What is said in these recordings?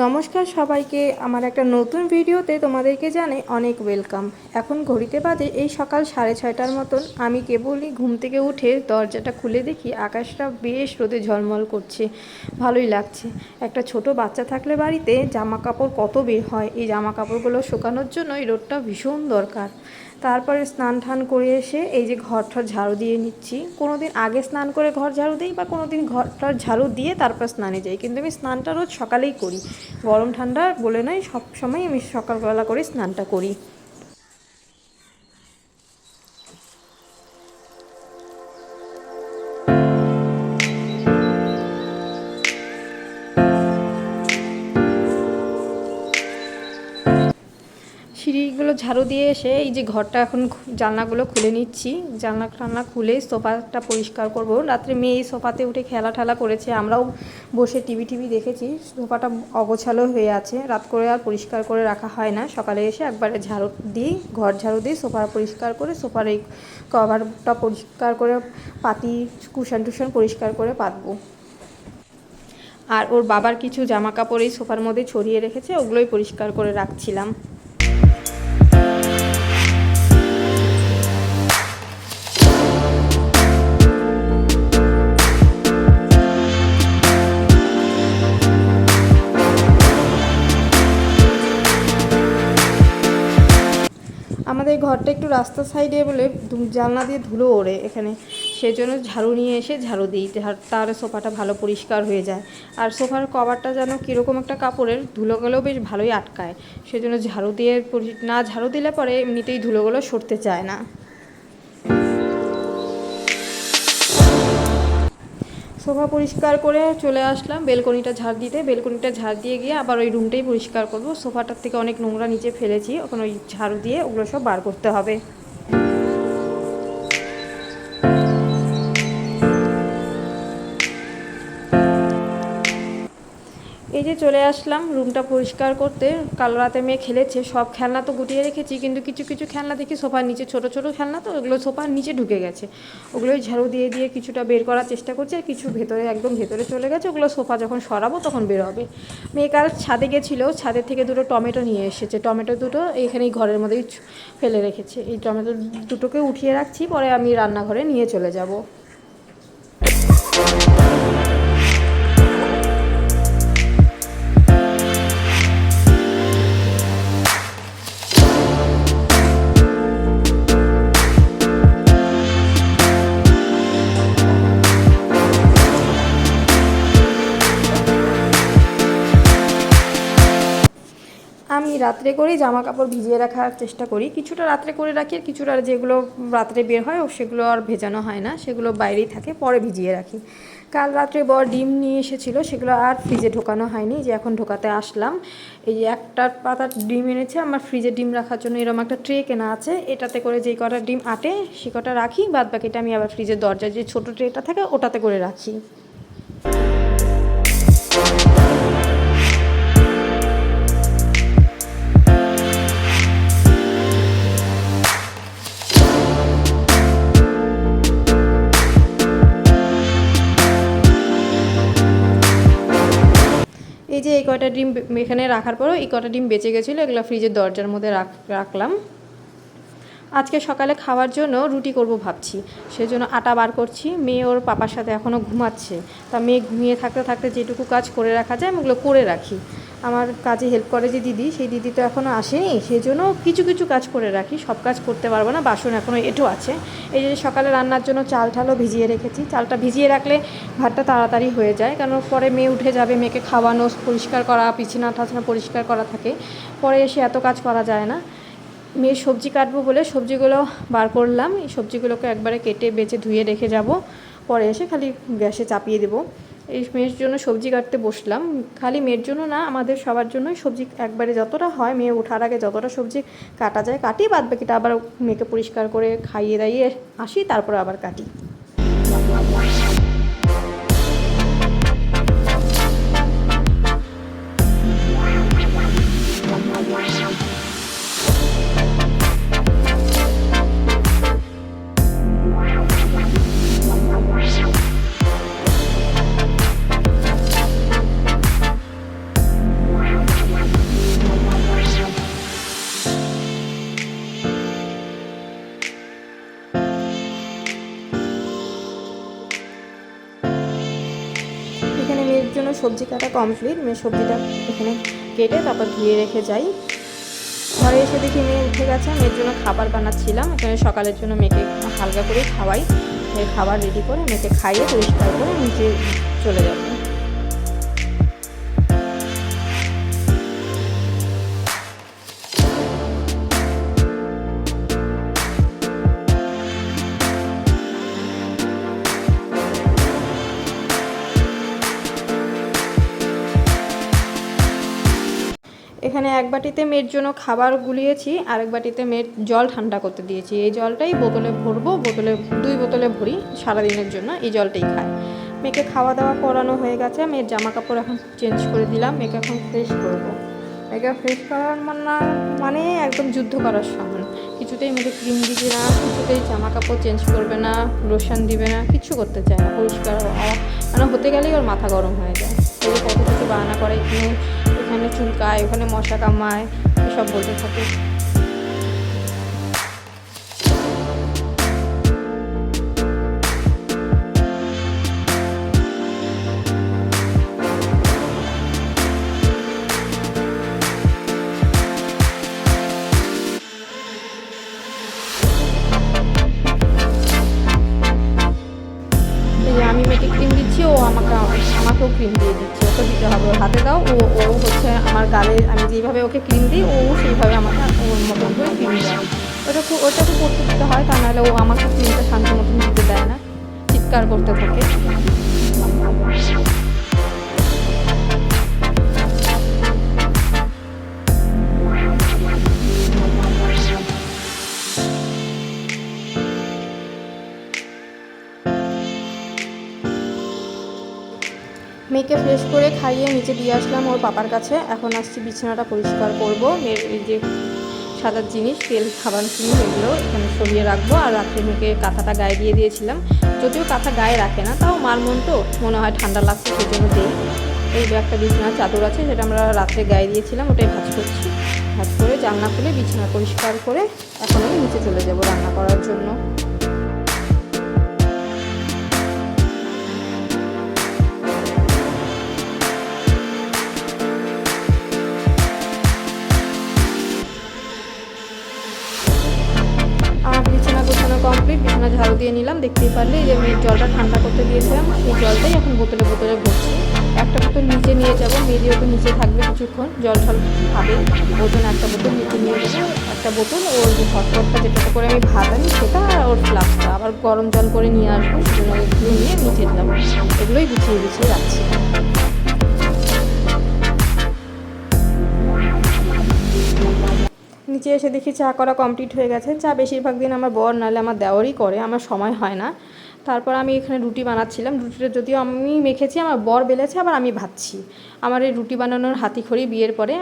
নমস্কার সবাইকে, আমার একটা নতুন ভিডিওতে তোমাদেরকে জানাই অনেক ওয়েলকাম। এখন ঘড়িতে বাজে এই সকাল 6:30টার মতন। আমি কেবলই ঘুম থেকে উঠে দরজাটা খুলে দেখি আকাশটা বেশ রোদে ঝলমল করছে, ভালোই লাগছে। একটা ছোট বাচ্চা থাকলে বাড়িতে জামা কাপড় কত বের হয়, এই জামা কাপড়গুলো শুকানোর জন্য এই রোদটা ভীষণ দরকার। তারপরে স্নান টান করে এসে এই যে ঘরটা ঝাড়ু দিয়ে নিচ্ছি। কোনো দিন আগে স্নান করে ঘর ঝাড়ু দিই, বা কোনো দিন ঘরটার ঝাড়ু দিয়ে তারপর স্নানে যাই, কিন্তু আমি স্নানটা রোজ সকালেই করি। গরম ঠান্ডা বলে নয়, সব সময় আমি সকালবেলা করে স্নানটা করি। সিঁড়িগুলো ঝাড়ু দিয়ে এসে এই যে ঘরটা এখন জানলাগুলো খুলে নিচ্ছি। জানলা টানলা খুলে সোফাটা পরিষ্কার করব। রাত্রে মেয়ে এই সোফাতে উঠে খেলা ঠেলা করেছে, আমরাও বসে টিভি দেখেছি। সোফাটা অগোছালো হয়ে আছে, রাত করে আর পরিষ্কার করে রাখা হয় না। সকালে এসে একবারে ঝাড়ু দিই, ঘর ঝাড়ু দিই, সোফা পরিষ্কার করে সোফার এই কভারটা পরিষ্কার করে পাতি, কুশন টুশন পরিষ্কার করে পাতবো। আর ওর বাবার কিছু জামা কাপড় এই সোফার মধ্যে ছড়িয়ে রেখেছে, ওগুলোই পরিষ্কার করে রাখছিলাম। আমাদের ঘরটা একটু রাস্তার সাইডে বলে জানলা দিয়ে ধুলো ওড়ে এখানে, সেজন্য ঝাড়ু নিয়ে এসে ঝাড়ু দিই, তার সোফাটা ভালো পরিষ্কার হয়ে যায়। আর সোফার কভারটা যেন কীরকম একটা কাপড়ের, ধুলোগুলো বেশ ভালোই আটকায়, সেজন্য ঝাড়ু দিয়ে না ঝাড়ু দিলে পরে এমনিতেই ধুলোগুলো সরতে চায় না। সোফা পরিষ্কার করে চলে আসলাম বেলকনিটা ঝাড় দিতে। বেলকনিটা ঝাড় দিয়ে গিয়ে আবার ওই রুমটাই পরিষ্কার করব। সোফাটার থেকে অনেক নোংরা নিচে ফেলেছি, এখন ওই ঝাড়ু দিয়ে ওগুলো সব বার করতে হবে। এই যে চলে আসলাম রুমটা পরিষ্কার করতে। কাল রাতে মেয়ে খেলেছে, সব খেলনা তো গুটিয়ে রেখেছি, কিন্তু কিছু কিছু খেলনা দেখি সোফার নিচে, ছোট ছোট খেলনা তো ওগুলো সোফার নিচে ঢুকে গেছে। ওগুলোই ঝাড়ু দিয়ে দিয়ে কিছুটা বের করার চেষ্টা করছি, আর কিছু ভেতরে একদম ভেতরে চলে গেছে, ওগুলো সোফা যখন সরাবো তখন বের হবে। মেয়ে কাল ছাদে গেছিলো, ছাদের থেকে দুটো টমেটো নিয়ে এসেছে। টমেটো দুটো এইখানেই ঘরের মধ্যেই ফেলে রেখেছে। এই টমেটো দুটোকে উঠিয়ে রাখছি, পরে আমি রান্নাঘরে নিয়ে চলে যাব। আমি রাত্রে করেই জামা কাপড় ভিজিয়ে রাখার চেষ্টা করি, কিছুটা রাত্রে করে রাখি, আর কিছুটা যেগুলো রাত্রে বের হয় সেগুলো আর ভেজানো হয় না, সেগুলো বাইরেই থাকে, পরে ভিজিয়ে রাখি। কাল রাত্রে বর ডিম নিয়ে এসেছিলো, সেগুলো আর ফ্রিজে ঢোকানো হয়নি, যে এখন ঢোকাতে আসলাম। এই যে একটা পাতা ডিম এনেছে, আমার ফ্রিজে ডিম রাখার জন্য এরকম একটা ট্রে কেনা আছে, এটাতে করে যেই কটা ডিম আটে সে কটা রাখি, বাদ বাকিটা আমি আবার ফ্রিজের দরজায় যে ছোটো ট্রেটা থাকে ওটাতে করে রাখি। এই যে এই কয়টা ডিম এখানে রাখার পরও এই কটা ডিম বেঁচে গেছিলো, এগুলো ফ্রিজের দরজার মধ্যে রাখলাম। আজকে সকালে খাওয়ার জন্য রুটি করব ভাবছি, সেজন্য আটা বার করছি। মেয়ে ওর পাপার সাথে এখনও ঘুমাচ্ছে, তা মেয়ে ঘুমিয়ে থাকতে থাকতে যেটুকু কাজ করে রাখা যায় আমি ওগুলো করে রাখি। আমার কাজে হেল্প করে যে দিদি, সেই দিদি তো এখনও আসেনি, সেই জন্য কিছু কিছু কাজ করে রাখি, সব কাজ করতে পারবো না, বাসন এখনও এঁটো আছে। এই যে সকালে রান্নার জন্য চাল ঠালও ভিজিয়ে রেখেছি, চালটা ভিজিয়ে রাখলে ভাতটা তাড়াতাড়ি হয়ে যায়, কারণ পরে মেয়ে উঠে যাবে, মেয়েকে খাওয়ানো, পরিষ্কার করা, বিছানা টাছনা পরিষ্কার করা থাকে, পরে এসে এত কাজ করা যায় না। মেয়ের সবজি কাটবো বলে সবজিগুলো বার করলাম, এই সবজিগুলোকে একবারে কেটে বেছে ধুয়ে রেখে যাব, পরে এসে খালি গ্যাসে চাপিয়ে দেবো। এই মেয়ের জন্য সবজি কাটতে বসলাম, খালি মেয়ের জন্য না, আমাদের সবার জন্যই সবজি একবারে যতটা হয়, মেয়ে ওঠার আগে যতটা সবজি কাটা যায় কাটি, বাদ বাকিটা আবার মেয়েকে পরিষ্কার করে খাইয়ে দাইয়ে আসি, তারপরে আবার কাটি। সবজি কাটা কমপ্লিট। মেয়ে সবজিটা এখানে কেটে তারপর ধুয়ে রেখে যাই। ঘরে এসে দেখি মেয়ে উঠে গেছে, মেয়ের জন্য খাবার বানাচ্ছিলাম। এখানে সকালের জন্য মেয়েকে হালকা করে খাওয়াই, মেয়ের খাবার রেডি করে মেয়েকে খাইয়ে পরিষ্কার করে নিচে চলে যাবো। এখানে এক বাটিতে মেয়ের জন্য খাবার গুলিয়েছি, আর এক বাটিতে মেয়ের জল ঠান্ডা করতে দিয়েছি। এই জলটাই বোতলে ভরবো, দুই বোতলে ভরি সারাদিনের জন্য, এই জলটাই খাই। মেয়েকে খাওয়া দাওয়া করানো হয়ে গেছে, মেয়ের জামা কাপড় এখন চেঞ্জ করে দিলাম, মেয়েকে এখন ফ্রেশ করবো। মেয়েকে ফ্রেশ করার মানে একদম যুদ্ধ করার সমান। কিছুতেই মেয়েকে ক্রিম দিবে না, কিছুতেই জামা কাপড় চেঞ্জ করবে না, লোশন দিবে না, কিছু করতে চায় না। পরিষ্কার মানে হতে গেলেই ওর মাথা গরম হয়ে যায়। এই কত কিছু বাহানা করে, এখানে চুলকায়, ওখানে মশা কামায়, এসব বলতে থাকে। আমি মেয়েকে ক্রিম দিচ্ছি, ও আমাকেও ক্রিম দিয়ে দিচ্ছে। ওকে দিতে হবে, ওর হাতে দাও। ও হচ্ছে আমার গালে আমি যেইভাবে ওকে ক্রিম দিই, ও সেইভাবে আমাকে ওর মতন করে ক্রিম দেয়। ওটাকে করতে দিতে হয়, তা নাহলে ও আমাকে ক্রিমটা শান্ত মতন দিতে দেয় না, চিৎকার করতে থাকে। মেয়েকে ফ্রেশ করে খাইয়ে নিচে দিয়ে আসলাম ওর পাপার কাছে। এখন আসছি বিছানাটা পরিষ্কার করবো। এই যে সাদা জিনিস, তেল, খাবার জিনিস, এগুলো এখানে সরিয়ে রাখবো। আর রাত্রে মেয়েকে কাঁথাটা গায়ে দিয়ে দিয়েছিলাম, যদিও কাঁথা গায়ে রাখে না, তাও মার মন তো মনে হয় ঠান্ডা লাগছে, সেই জন্য দিই। এই যে একটা বিছানার চাদর আছে, সেটা আমরা রাত্রে গায়ে দিয়েছিলাম, ওটাই ভাঁজ করছি। ভাঁজ করে জানলা খুলে বিছানা পরিষ্কার করে এখন আমি নিচে চলে যাবো রান্না করার জন্য। কমপ্লিট, বিছানা ঝাড়ু দিয়ে নিলাম। দেখতেই পারলে যে মেয়ের জলটা ঠান্ডা করতে দিয়েছিলাম, সেই জলটাই এখন বোতলে ভরছি। একটা বোতল নিচে নিয়ে যাবো, মেয়ে যেহেতু নিচে থাকবে কিছুক্ষণ, জল খাবে, ওর জন্য একটা বোতল নিচে নিয়ে যাবো। একটা বোতল ওর যে হটপটটা যেটাতে করে আমি ভাত আনি সেটা, আর ওর ফ্লাস্কটা আবার গরম জল করে নিয়ে আসবো, সেজন্য এগুলো নিয়ে নিচে যাবো। এগুলোই গুছিয়ে রাখছি। নিচে এসে দেখি চা করা কমপ্লিট হয়ে গেছে। চা বেশিরভাগ দিন আমার বর নাহলে আমার দেওয়ারই করে, আমার সময় হয় না। তারপর আমি এখানে রুটি বানাচ্ছিলাম। রুটিটা যদিও আমি মেখেছি, আমার বর বেলেছে, আবার আমি ভাজছি। আমার এই রুটি বানানোর হাতিখড়ি বিয়ের পরে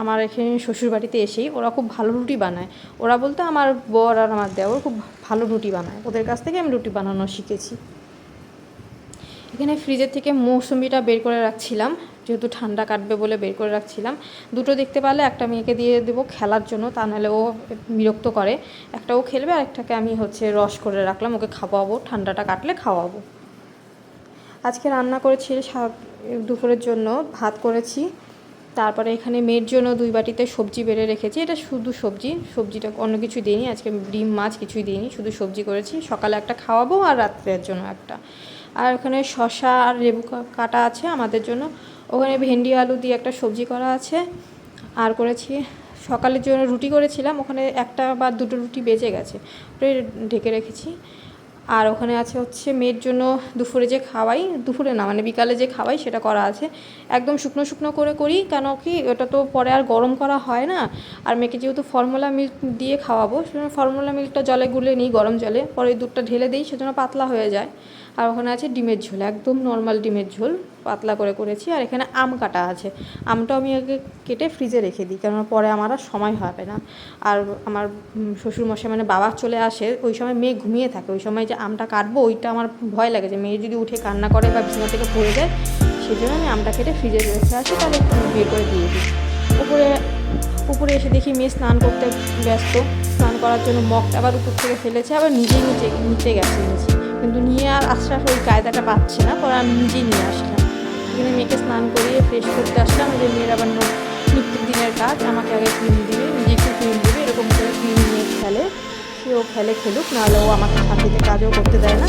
আমার এখানে শ্বশুরবাড়িতে এসেই ওরা খুব ভালো রুটি বানায়। ওরা বলতে আমার বর আর আমার দেওর খুব ভালো রুটি বানায়, ওদের কাছ থেকে আমি রুটি বানানো শিখেছি। এখানে ফ্রিজের থেকে মৌসুমিটা বের করে রাখছিলাম, যেহেতু ঠান্ডা কাটবে বলে বের করে রাখছিলাম। দুটো দেখতে পারলে একটা মেয়েকে দিয়ে দেবো খেলার জন্য, তা নাহলে ও বিরক্ত করে। একটা ও খেলবে, আর একটাকে আমি রস করে রাখলাম, ওকে খাওয়াবো, ঠান্ডাটা কাটলে খাওয়াবো। আজকে রান্না করেছি দুপুরের জন্য ভাত করেছি। তারপরে এখানে মেয়ের জন্য 2 বাটিতে সবজি বেড়ে রেখেছি। এটা শুধু সবজিটা অন্য কিছু দিইনি আজকে, ডিম মাছ কিছুই দিইনি, শুধু সবজি করেছি। সকালে একটা খাওয়াবো আর রাত্রের জন্য একটা। আর ওখানে শসা আর লেবু কাটা আছে আমাদের জন্য। ওখানে ভেন্ডি আলু দিয়ে একটা সবজি করা আছে। আর করেছি সকালের জন্য রুটি করেছিলাম, ওখানে একটা বা দুটো রুটি বেঁচে গেছে, ওটাই ঢেকে রেখেছি। আর ওখানে আছে মেয়ের জন্য দুপুরে যে খাওয়াই, দুপুরে না মানে বিকালে যে খাওয়াই সেটা করা আছে। একদম শুকনো শুকনো করে করি, কেন কি ওটা তো পরে আর গরম করা হয় না। আর মেয়েকে যেহেতু ফর্মুলা মিল্ক দিয়ে খাওয়াবো, সেজন্য ফর্মুলা মিল্কটা জলে গুলে নিই, গরম জলে, পরে দুধটা ঢেলে দিই, সেজন্য পাতলা হয়ে যায়। আর ওখানে আছে ডিমের ঝোল, একদম নর্মাল ডিমের ঝোল, পাতলা করে করেছি। আর এখানে আম কাটা আছে, আমটাও আমি আগে কেটে ফ্রিজে রেখে দিই, কেননা পরে আমার আর সময় হবে না। আর আমার শ্বশুরমশাই মানে বাবা চলে আসে, ওই সময় মেয়ে ঘুমিয়ে থাকে, ওই সময় যে আমটা কাটবো ওইটা আমার ভয় লাগে যে মেয়ে যদি উঠে কান্না করে বা বিছানা থেকে পড়ে যায়, সেই জন্য আমি আমটা কেটে ফ্রিজে রেখে আসি, তাহলে একটু বের করে দিয়ে দিই। উপরে এসে দেখি মেয়ে স্নান করতে ব্যস্ত, স্নান করার জন্য মগটা আবার উপর থেকে ফেলেছে, আবার নিজেই নিচে গেছে, কিন্তু নিয়ে আর আসার ওই কায়দাটা পাচ্ছে না, পরে আমি নিজেই নিয়ে আসলাম। এখানে মেয়েকে স্নান করিয়ে ফ্রেশ করতে আসলাম। যে মেয়ের আবার নিত্য দিনের কাজ, আমাকে আগে ক্রিম দিবে, নিজেকে ক্রিম দিবে, এরকম করে ক্রিম নিয়ে খেলে। সেও খেলুক, নাহলে ও আমাকে শান্তিতে কাজও করতে দেয় না।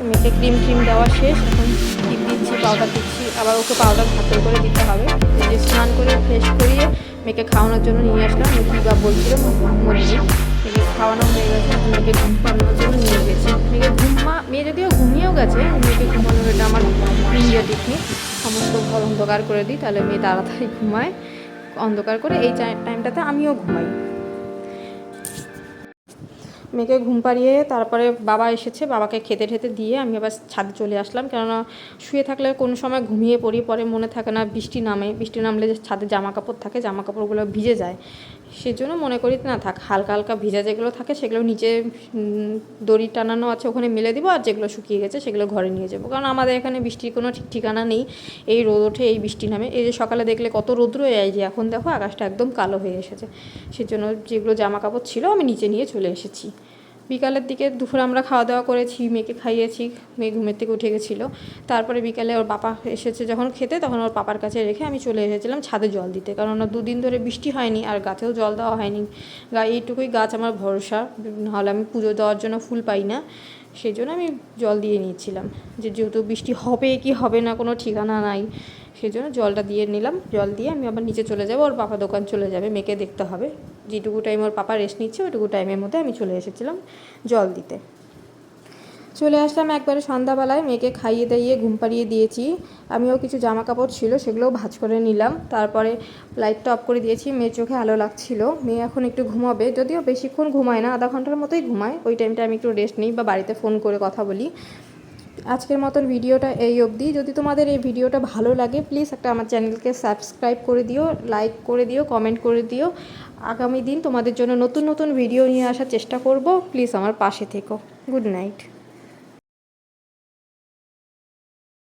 মেয়েকে ক্রিম দেওয়া শেষ, এখন টিপ দিচ্ছি, পাউডার দিচ্ছি, আবার ওকে পাউডার হাতে করে দিতে হবে। যে স্নান করে ফ্রেশ করিয়ে মেয়েকে খাওয়ানোর জন্য নিয়ে আসলাম। কী বা বলছিল মনে নেই। মেয়েকে খাওয়ানো হয়ে গেছে, মেয়েকে ঘুম পাড়ানোর জন্য নিয়ে গেছি। মেয়ে যদিও ঘুমিয়েও গেছে, মেয়েকে ঘুমানোর এটা আমার ইন্ডিয়া টেকনিক। সমস্ত ঘর অন্ধকার করে দিই, তাহলে মেয়ে তাড়াতাড়ি ঘুমায়। অন্ধকার করে এই টাইমটাতে আমিও ঘুমাই। মেয়েকে ঘুম পাড়িয়ে তারপরে বাবা এসেছে, বাবাকে খেতে দিয়ে আমি আবার ছাদে চলে আসলাম। কেননা শুয়ে থাকলে কোনো সময় ঘুমিয়ে পড়ি, পরে মনে থাকে না বৃষ্টি নামলে যে ছাদে জামা কাপড় থাকে, জামা কাপড়গুলো ভিজে যায়। সেজন্য মনে করি না থাক, হালকা ভিজা যেগুলো থাকে সেগুলো নিচে দড়ি টানানো আছে, ওখানে মেলে দিব, আর যেগুলো শুকিয়ে গেছে সেগুলো ঘরে নিয়ে যাবো। কারণ আমাদের এখানে বৃষ্টির কোনো ঠিক ঠিকানা নেই, এই রোদ ওঠে, এই বৃষ্টি নামে। এই যে সকালে দেখলে কত রৌদ্র, এই যে এখন দেখো আকাশটা একদম কালো হয়ে এসেছে। সেজন্য যেগুলো জামা কাপড় ছিল আমি নিচে নিয়ে চলে এসেছি। বিকালের দিকে দুপুরে আমরা খাওয়া দাওয়া করেছি, মেয়েকে খাইয়েছি, মেয়ে ঘুমের থেকে উঠে গেছিলো। তারপরে বিকালে ওর পাপা এসেছে যখন খেতে, তখন ওর পাপার কাছে রেখে আমি চলে এসেছিলাম ছাদে জল দিতে। কারণ 2 দিন ধরে বৃষ্টি হয়নি, আর গাছেও জল দেওয়া হয়নি। এইটুকুই গাছ আমার ভরসা, নাহলে আমি পুজো দেওয়ার জন্য ফুল পাই না। সেই জন্য আমি জল দিয়ে নিয়েছিলাম, যেহেতু বৃষ্টি হবে কি হবে না কোনো ঠিকানা নাই। সেই জন্য জলটা দিয়ে নিলাম। জল দিয়ে আমি আবার নিচে চলে যাবো, ওর পাপা দোকান চলে যাবে, মেয়েকে দেখতে হবে। যেটুকু টাইম ওর পাপা রেস্ট নিচ্ছে, ওইটুকু টাইমের মধ্যে আমি চলে এসেছিলাম জল দিতে। চলে আসলাম একবারে সন্ধ্যাবেলায়, মেয়েকে খাইয়ে দাইয়ে ঘুম পাড়িয়ে দিয়েছি। আমিও কিছু জামা কাপড় ছিল সেগুলোও ভাঁজ করে নিলাম। তারপরে লাইটটা অফ করে দিয়েছি, মেয়ের চোখে আলো লাগছিল। মেয়ে এখন একটু ঘুমাবে, যদিও বেশিক্ষণ ঘুমায় না, আধা ঘন্টার মতোই ঘুমায়। ওই টাইমটা আমি একটু রেস্ট নিই বা বাড়িতে ফোন করে কথা বলি। আজকের মতন ভিডিওটা এই অবধি। যদি তোমাদের এই ভিডিওটা ভালো লাগে, প্লিজ একটা আমার চ্যানেলকে সাবস্ক্রাইব করে দিও, লাইক করে দিও, কমেন্ট করে দিও। আগামী দিন তোমাদের জন্য নতুন ভিডিও নিয়ে আসার চেষ্টা করব। প্লিজ আমার পাশে থেকো। Good night.